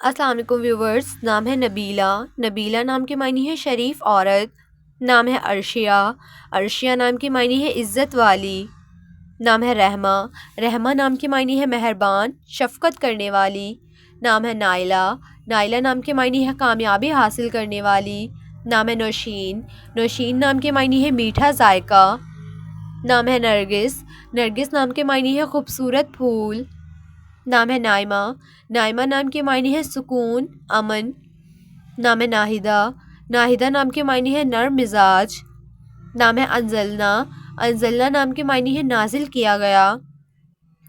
السلام علیکم ویورز، نام ہے نبیلہ۔ نبیلہ نام کے معنی ہے شریف عورت۔ نام ہے عرشیہ۔ عرشیہ نام کے معنی ہے عزت والی۔ نام ہے رحمہ۔ رحمہ نام کے معنی ہے مہربان، شفقت کرنے والی۔ نام ہے نائلہ۔ نائلہ نام کے معنی ہے کامیابی حاصل کرنے والی۔ نام ہے نوشین۔ نوشین نام کے معنی ہے میٹھا ذائقہ۔ نام ہے نرگس۔ نرگس نام کے معنی ہے خوبصورت پھول۔ نام ہے نائمہ۔ نائمہ نام کے معنی ہے سکون، امن۔ نام ہے ناہدہ۔ ناہدہ نام کے معنی ہے نرم مزاج۔ نام ہے انزلنا۔ انزلنا نام کے معنی ہے نازل کیا گیا۔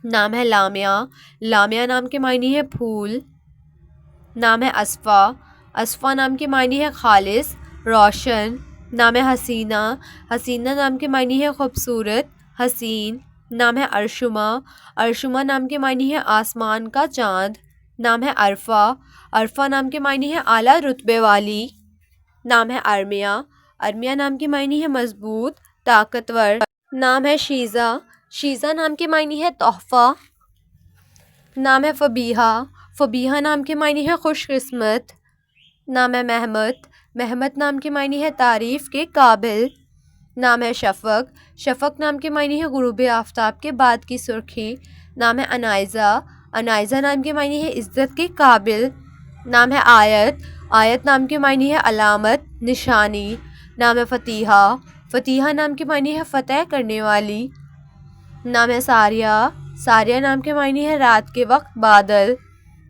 نام ہے لامعہ۔ لامعہ نام کے معنی ہے پھول۔ نام ہے اصفا۔ اصفا نام کے معنی ہے خالص، روشن۔ نام ہے حسینہ۔ حسینہ نام کے معنی ہے خوبصورت، حسین۔ نام ہے ارشمہ۔ ارشمہ نام کے معنی ہے آسمان کا چاند۔ نام ہے عرفہ۔ عرفہ نام کے معنی ہے اعلیٰ رتبے والی۔ نام ہے ارمیہ۔ ارمیہ نام کے معنی ہے مضبوط، طاقتور۔ نام ہے شیزہ۔ شیزہ نام کے معنی ہے تحفہ۔ نام ہے فبیہہ۔ فبیہہ نام کے معنی ہے خوش قسمت۔ نام ہے مہمت۔ مہمت نام کے معنی ہے تعریف کے قابل۔ نام ہے شفق۔ شفق نام کے معنی ہے غروب آفتاب کے بعد کی سرخی۔ نام ہے عنائزہ۔ عنائزہ نام کے معنی ہے عزت کے قابل۔ نام ہے آیت۔ آیت نام کے معنی ہے علامت، نشانی۔ نام ہے فتیحہ۔ فتیحہ نام کے معنی ہے فتح کرنے والی۔ نام ہے ساریہ۔ ساریہ نام کے معنی ہے رات کے وقت بادل۔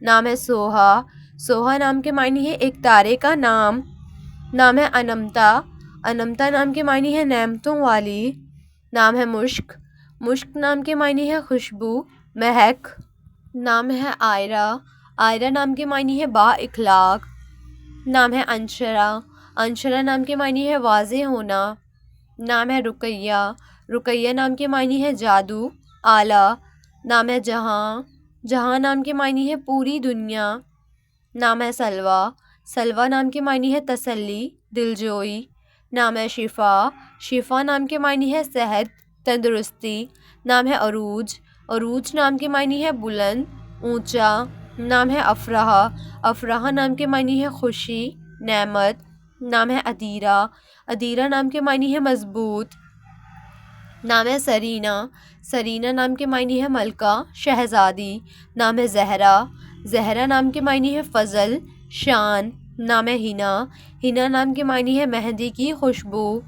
نام ہے سوہا۔ سوہا نام کے معنی ہے ایک تارے کا نام۔ نام ہے انمتا۔ انمتا نام کے معنی ہے نعمتوں والی۔ نام ہے مشک۔ مشک نام کے معنی ہے خوشبو، مہک۔ نام ہے آئرہ۔ آئرہ نام کے معنی ہے با اخلاق۔ نام ہے انشرہ۔ انشرہ نام کے معنی ہے واضح ہونا۔ نام ہے رقیہ۔ رقیہ نام کے معنی ہے جادو، آلہ۔ نام ہے جہاں۔ جہاں نام کے معنی ہے پوری دنیا۔ نام ہے سلویٰ۔ سلویٰ نام کے معنی ہے تسلی، دلجوئی۔ نام ہے شفا۔ شفا نام کے معنی ہے صحت، تندرستی۔ نام ہے عروج۔ عروج نام کے معنی ہے بلند، اونچا۔ نام ہے افراح۔ افراح نام کے معنی ہے خوشی، نعمت۔ نام ہے ادیرہ۔ ادیرہ نام کے معنی ہے مضبوط۔ نام ہے سرینہ۔ سرینہ نام کے معنی ہے ملکہ، شہزادی۔ نام ہے زہرہ۔ زہرہ نام کے معنی ہے فضل، شان۔ نام ہے حنا۔ حنا نام کے معنی ہے مہندی کی خوشبو۔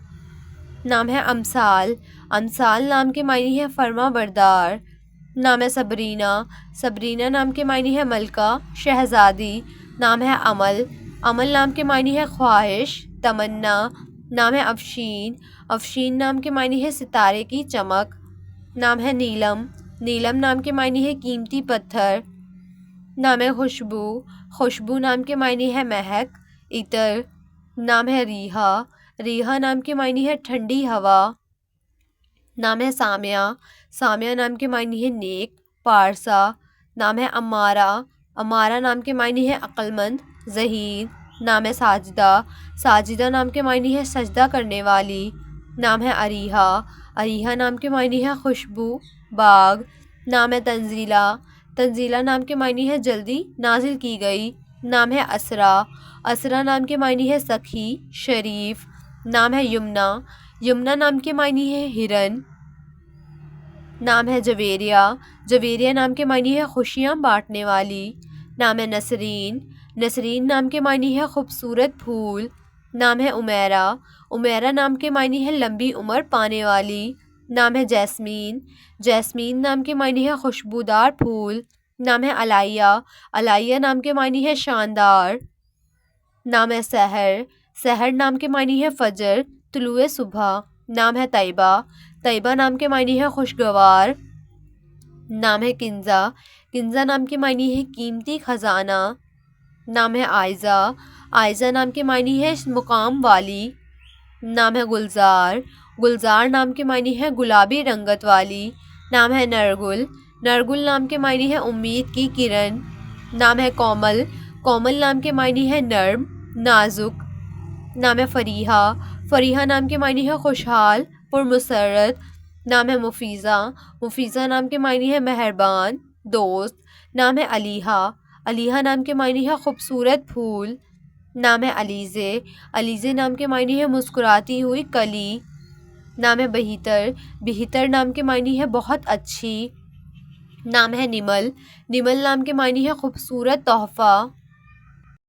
نام ہے امثال۔ امثال نام کے معنی ہے فرما بردار۔ نام ہے صبرینہ۔ صبرینہ نام کے معنی ہے ملکہ، شہزادی۔ نام ہے عمل۔ عمل نام کے معنی ہے خواہش، تمنا۔ نام ہے افشین۔ افشین نام کے معنی ہے ستارے کی چمک۔ نام ہے نیلم۔ نیلم نام کے معنی ہے قیمتی پتھر۔ نام ہے خوشبو۔ خوشبو نام کے معنی ہے مہک، عطر۔ نام ہے ریحہ۔ ریحہ نام کے معنی ہے ٹھنڈی ہوا۔ نام ہے سامعہ۔ سامعہ نام کے معنی ہے نیک، پارسا۔ نام ہے امارہ۔ امارہ نام کے معنی ہے عقل مند، ذہین۔ نام ہے ساجدہ۔ ساجدہ نام کے معنی ہے سجدہ کرنے والی۔ نام ہے اریحہ۔ اریحہ نام کے معنی ہے خوشبو، باغ۔ نام ہے تنزیلہ۔ تنزیلہ نام کے معنی ہے جلدی نازل کی گئی۔ نام ہے اسرا۔ اسرا نام کے معنی ہے سخی، شریف۔ نام ہے یمنا۔ یمنا نام کے معنی ہے ہرن۔ نام ہے جویریہ۔ جویریہ نام کے معنی ہے خوشیاں بانٹنے والی۔ نام ہے نسرین۔ نسرین نام کے معنی ہے خوبصورت پھول۔ نام ہے امیرہ۔ امیرہ نام کے معنی ہے لمبی عمر پانے والی۔ نام ہے جیسمین۔ جیسمین نام کے معنی ہے خوشبودار پھول۔ نام ہے علیہ۔ علیہ نام کے معنی ہے شاندار۔ نام ہے سحر۔ سحر نام کے معنی ہے فجر، طلوع صبح۔ نام ہے طیبہ۔ طیبہ نام کے معنی ہے خوشگوار۔ نام ہے کنزہ۔ کنزہ نام کے معنی ہے قیمتی خزانہ۔ نام ہے عائزہ۔ عائزہ نام کے معنی ہے مقام والی۔ نام ہے گلزار۔ گلزار نام کے معنی ہے گلابی رنگت والی۔ نام ہے نرگل۔ نرگل نام کے معنی ہے امید کی کرن۔ نام ہے کومل۔ کومل نام کے معنی ہے نرم، نازک۔ نام ہے فریحہ۔ فریحہ نام کے معنی ہے خوشحال، پرمسرت۔ نام ہے مفیزہ۔ مفیزہ نام کے معنی ہے مہربان، دوست۔ نام ہے علیحہ۔ علیحہ نام کے معنی ہے خوبصورت پھول۔ نام ہے علیزے، علیزے نام کے معنی ہے مسکراتی ہوئی کلی۔ نام ہے بہتر، بہتر نام کے معنی ہے بہت اچھی۔ نام ہے نمل، نمل نام کے معنی ہے خوبصورت تحفہ۔